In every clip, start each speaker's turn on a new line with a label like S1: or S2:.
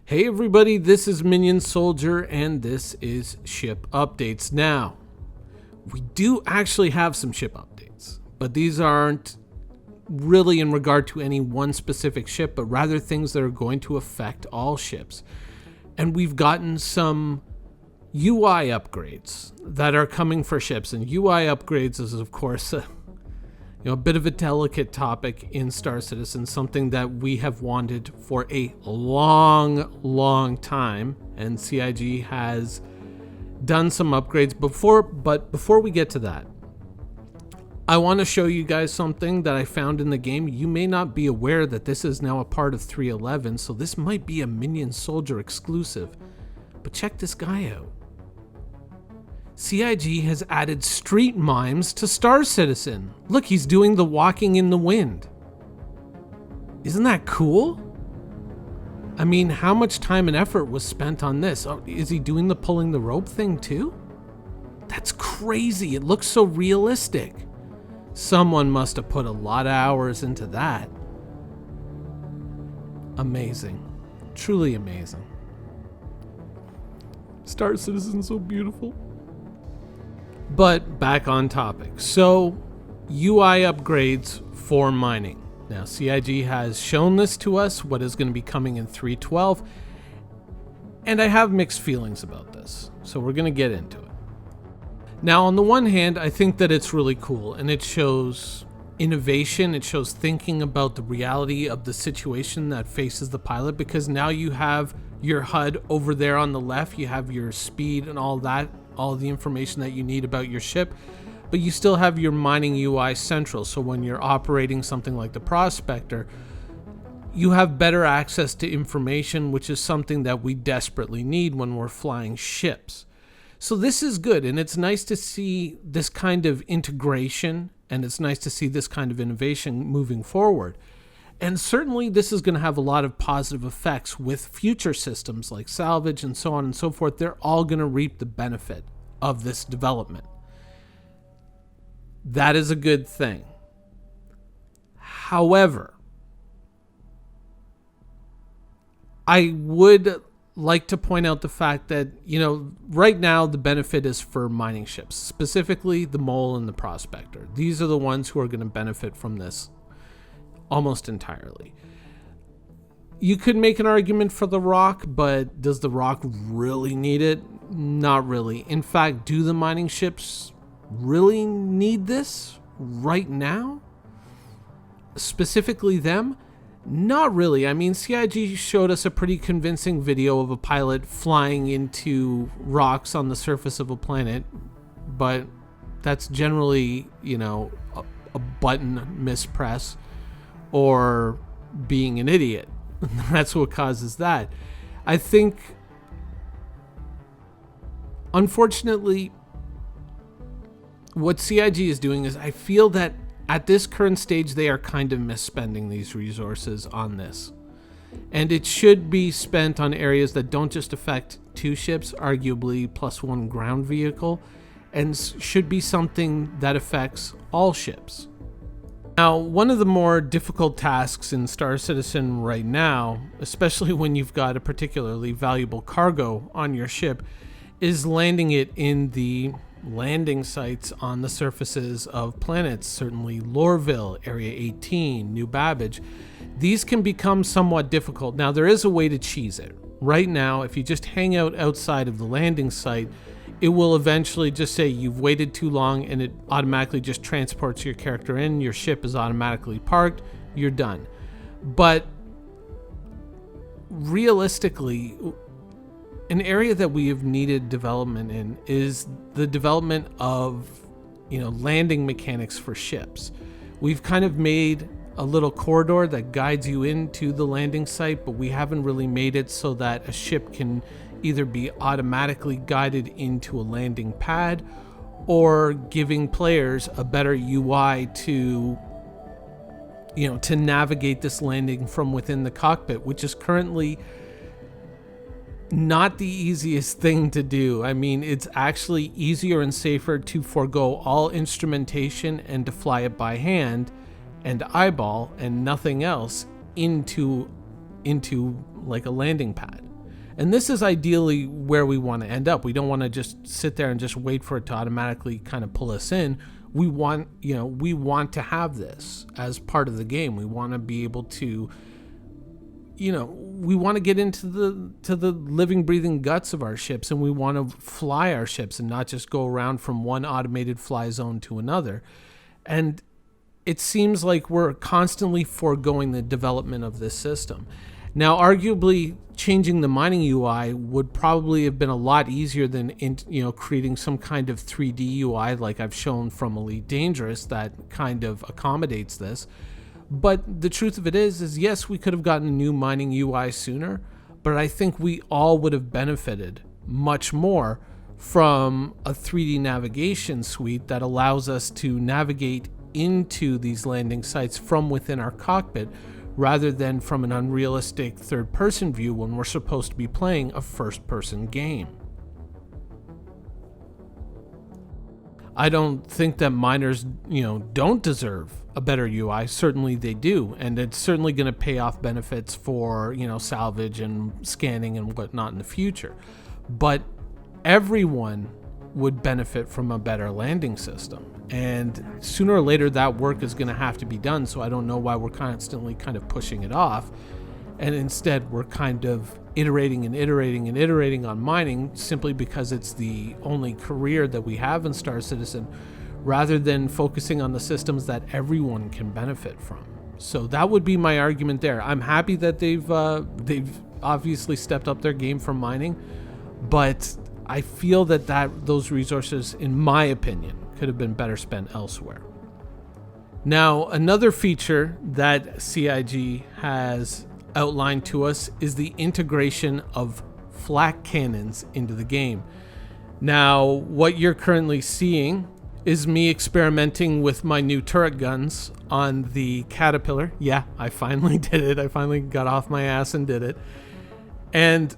S1: Hey everybody, this is Minion Soldier and this is ship updates. Now, we do actually have some ship updates, but these aren't really in regard to any one specific ship, but rather things that are going to affect all ships. And we've gotten some UI upgrades that are coming for ships, and UI upgrades is of course a bit of a delicate topic in Star Citizen, something that we have wanted for a long time, and CIG has done some upgrades before. But before we get to that, I want to show you guys something that I found in the game. You may not be aware that this is now a part of 3.11, so this might be a Minion Soldier exclusive, but check this guy out. CIG has added street mimes to Star Citizen. Look, he's doing the walking in the wind. Isn't that cool? I mean, how much time and effort was spent on this? Oh, is he doing the pulling the rope thing too? That's crazy. It looks so realistic. Someone must have put a lot of hours into that. Amazing. Truly amazing. Star Citizen's so beautiful. But back on topic. So, UI upgrades for mining. Now, CIG has shown this to us, what is going to be coming in 3.12, and I have mixed feelings about this, so we're going to get into it. Now, on the one hand, I think that it's really cool, and it shows innovation, it shows thinking about the reality of the situation that faces the pilot, because now you have your HUD over there on the left, you have your speed and all that, all the information that you need about your ship, but you still have your mining UI central. So when you're operating something like the Prospector, you have better access to information, which is something that we desperately need when we're flying ships. So this is good, and it's nice to see this kind of integration, and it's nice to see this kind of innovation moving forward. And certainly this is going to have a lot of positive effects with future systems like salvage and so on and so forth. They're all going to reap the benefit of this development. That is a good thing. However, I would like to point out the fact that, right now the benefit is for mining ships, specifically the Mole and the Prospector. These are the ones who are going to benefit from this almost entirely. You could make an argument for the Rock, but does the Rock really need it? Not really. In fact, do the mining ships really need this right now? Specifically them? Not really. I mean, CIG showed us a pretty convincing video of a pilot flying into rocks on the surface of a planet, but that's generally, a button mispress or being an idiot. That's what causes that. I think, unfortunately, what CIG is doing is, I feel that at this current stage, they are kind of misspending these resources on this. And it should be spent on areas that don't just affect 2 ships, arguably plus 1 ground vehicle, and should be something that affects all ships. Now, one of the more difficult tasks in Star Citizen right now, especially when you've got a particularly valuable cargo on your ship, is landing it in the landing sites on the surfaces of planets, certainly Lorville, Area 18, New Babbage. These can become somewhat difficult. Now, there is a way to cheese it. Right now, if you just hang out outside of the landing site, it will eventually just say you've waited too long, and it automatically just transports your character in, your ship is automatically parked, you're done. But realistically, an area that we have needed development in is the development of, landing mechanics for ships. We've kind of made a little corridor that guides you into the landing site, but we haven't really made it so that a ship can either be automatically guided into a landing pad or giving players a better UI to navigate this landing from within the cockpit, which is currently not the easiest thing to do. I mean, it's actually easier and safer to forego all instrumentation and to fly it by hand and eyeball and nothing else into like a landing pad. And this is ideally where we want to end up. We don't want to just sit there and just wait for it to automatically kind of pull us in. We want to have this as part of the game. We want to be able to, we want to get into the living, breathing guts of our ships, and we want to fly our ships and not just go around from one automated fly zone to another. And it seems like we're constantly foregoing the development of this system. Now, arguably, changing the mining UI would probably have been a lot easier than creating some kind of 3D UI like I've shown from Elite Dangerous that kind of accommodates this. But the truth of it is yes, we could have gotten a new mining UI sooner, but I think we all would have benefited much more from a 3D navigation suite that allows us to navigate into these landing sites from within our cockpit, rather than from an unrealistic third-person view when we're supposed to be playing a first-person game. I don't think that miners, don't deserve a better UI. Certainly they do, and it's certainly going to pay off benefits for, salvage and scanning and whatnot in the future. But everyone would benefit from a better landing system. And sooner or later that work is going to have to be done, so I don't know why we're constantly kind of pushing it off. And instead we're kind of iterating on mining simply because it's the only career that we have in Star Citizen, rather than focusing on the systems that everyone can benefit from. So that would be my argument there. I'm happy that they've obviously stepped up their game for mining, but I feel that those resources, in my opinion, could have been better spent elsewhere. Now, another feature that CIG has outlined to us is the integration of flak cannons into the game. Now, what you're currently seeing is me experimenting with my new turret guns on the Caterpillar. Yeah, I finally did it. I finally got off my ass and did it. And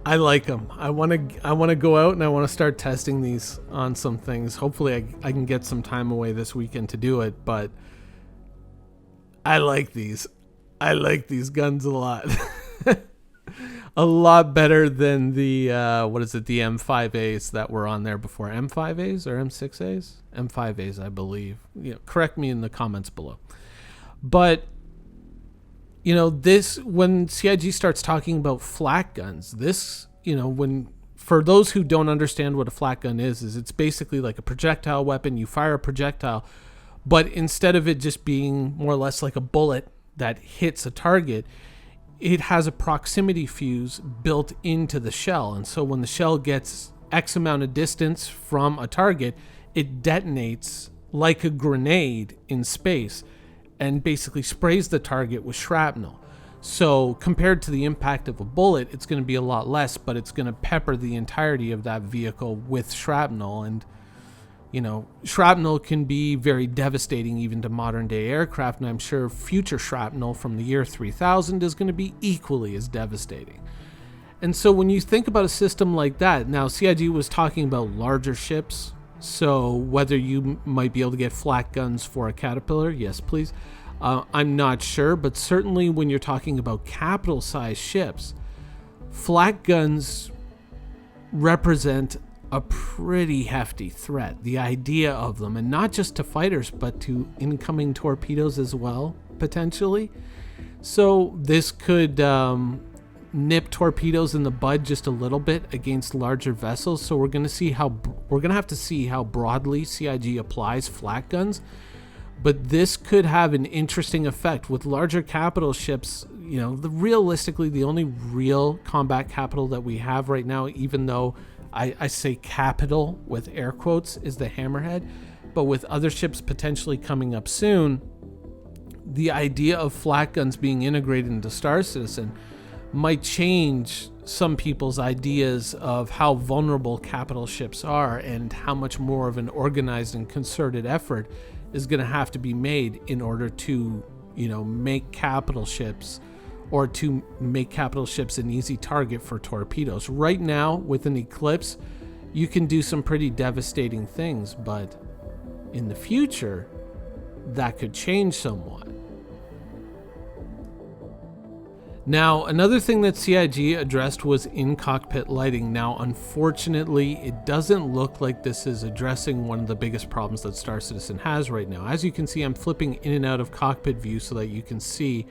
S1: I like them. I want to go out and I want to start testing these on some things. Hopefully I can get some time away this weekend to do it, but I like these. I like these guns a lot. A lot better than the the M5As that were on there before. M5As or M6As? M5As, I believe. Correct me in the comments below. But this, when CIG starts talking about flak guns, this, for those who don't understand what a flak gun is it's basically like a projectile weapon. You fire a projectile, but instead of it just being more or less like a bullet that hits a target, it has a proximity fuse built into the shell. And so when the shell gets X amount of distance from a target, it detonates like a grenade in space and basically sprays the target with shrapnel. So compared to the impact of a bullet, it's going to be a lot less, but it's going to pepper the entirety of that vehicle with shrapnel. And, shrapnel can be very devastating even to modern day aircraft, and I'm sure future shrapnel from the year 3000 is going to be equally as devastating. And so when you think about a system like that, now CIG was talking about larger ships, so whether you might be able to get flak guns for a Caterpillar, yes please, I'm not sure, but certainly when you're talking about capital sized ships, flak guns represent a pretty hefty threat. The idea of them, and not just to fighters, but to incoming torpedoes as well, potentially. So this could nip torpedoes in the bud just a little bit against larger vessels. So we're going to have to see how broadly CIG applies flak guns. But this could have an interesting effect with larger capital ships. Realistically, the only real combat capital that we have right now, even though I say capital with air quotes, is the Hammerhead. But with other ships potentially coming up soon, the idea of flak guns being integrated into Star Citizen might change some people's ideas of how vulnerable capital ships are and how much more of an organized and concerted effort is going to have to be made in order to, make capital ships an easy target for torpedoes. Right now, with an Eclipse, you can do some pretty devastating things, but in the future, that could change somewhat. Now, another thing that CIG addressed was in-cockpit lighting. Now, unfortunately, it doesn't look like this is addressing one of the biggest problems that Star Citizen has right now. As you can see, I'm flipping in and out of cockpit view so that you can see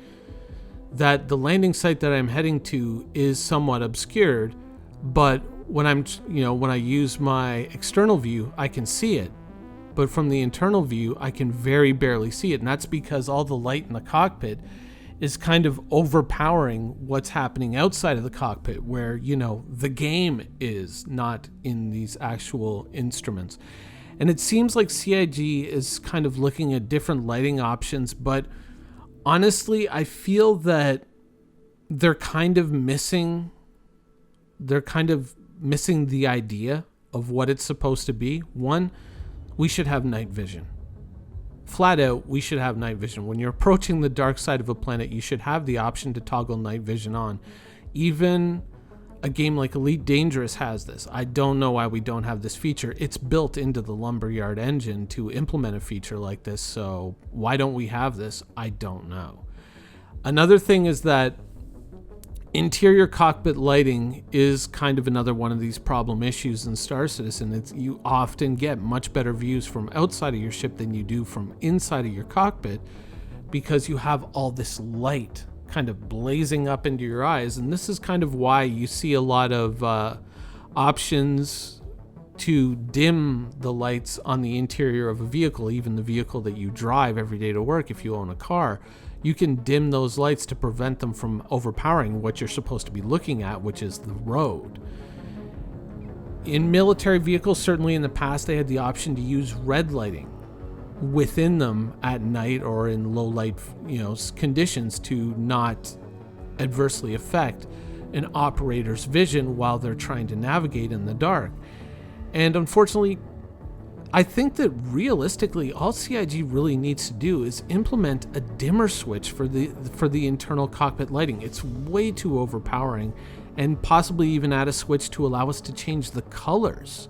S1: that the landing site that I'm heading to is somewhat obscured, but when I use my external view, I can see it. But from the internal view, I can very barely see it, and that's because all the light in the cockpit is kind of overpowering what's happening outside of the cockpit, where, the game is, not in these actual instruments. And it seems like CIG is kind of looking at different lighting options, but honestly, I feel that they're kind of missing the idea of what it's supposed to be. One, we should have night vision. Flat out, we should have night vision. When you're approaching the dark side of a planet, you should have the option to toggle night vision on. Even a game like Elite Dangerous has this. I don't know why we don't have this feature. It's built into the Lumberyard engine to implement a feature like this, so why don't we have this? I don't know. Another thing is that interior cockpit lighting is kind of another one of these problem issues in Star Citizen. You often get much better views from outside of your ship than you do from inside of your cockpit, because you have all this light kind of blazing up into your eyes. And this is kind of why you see a lot of options to dim the lights on the interior of a vehicle, even the vehicle that you drive every day to work. If you own a car, you can dim those lights to prevent them from overpowering what you're supposed to be looking at, which is the road. In military vehicles, certainly in the past, they had the option to use red lighting within them at night or in low light, conditions to not adversely affect an operator's vision while they're trying to navigate in the dark. And unfortunately, I think that realistically, all CIG really needs to do is implement a dimmer switch for the internal cockpit lighting. It's way too overpowering, and possibly even add a switch to allow us to change the colors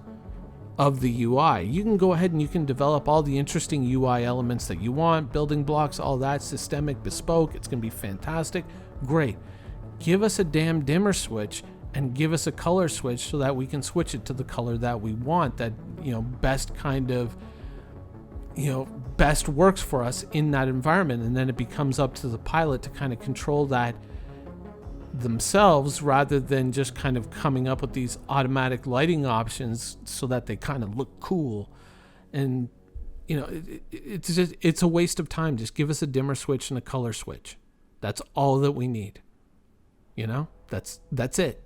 S1: of the UI. You can go ahead and you can develop all the interesting UI elements that you want, building blocks, all that, systemic, bespoke. It's going to be fantastic. Great. Give us a damn dimmer switch and give us a color switch so that we can switch it to the color that we want, that best kind of best works for us in that environment. And then it becomes up to the pilot to kind of control that themselves, rather than just kind of coming up with these automatic lighting options so that they kind of look cool. And it's a waste of time. Just give us a dimmer switch and a color switch. That's all that we need. That's it.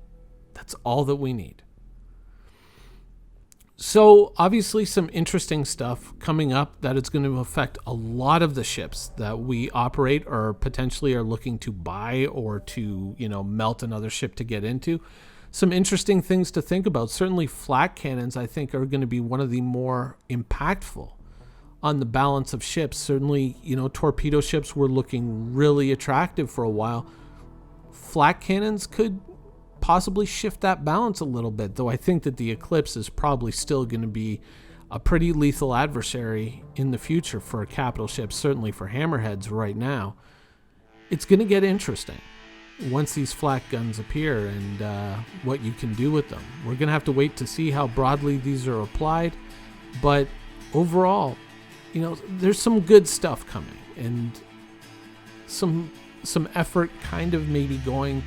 S1: That's all that we need. So obviously some interesting stuff coming up that is going to affect a lot of the ships that we operate or potentially are looking to buy or to, melt another ship to get into. Some interesting things to think about. Certainly flak cannons, I think, are going to be one of the more impactful on the balance of ships. Certainly, torpedo ships were looking really attractive for a while. Flak cannons could possibly shift that balance a little bit, though I think that the Eclipse is probably still going to be a pretty lethal adversary in the future for capital ships, certainly for hammerheads right now. It's going to get interesting once these flak guns appear and what you can do with them. We're going to have to wait to see how broadly these are applied, but overall, there's some good stuff coming, and some effort kind of maybe going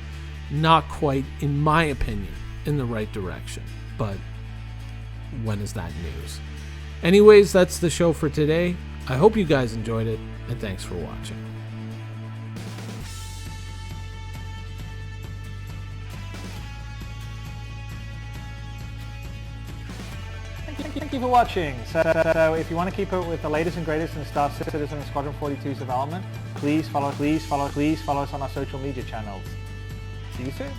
S1: not quite, in my opinion, in the right direction. But when is that news? Anyways, that's the show for today. I hope you guys enjoyed it, and thanks for watching.
S2: Thank you for watching. So if you want to keep up with the latest and greatest in Star Citizen and Squadron 42's development, please follow us on our social media channels. See you soon.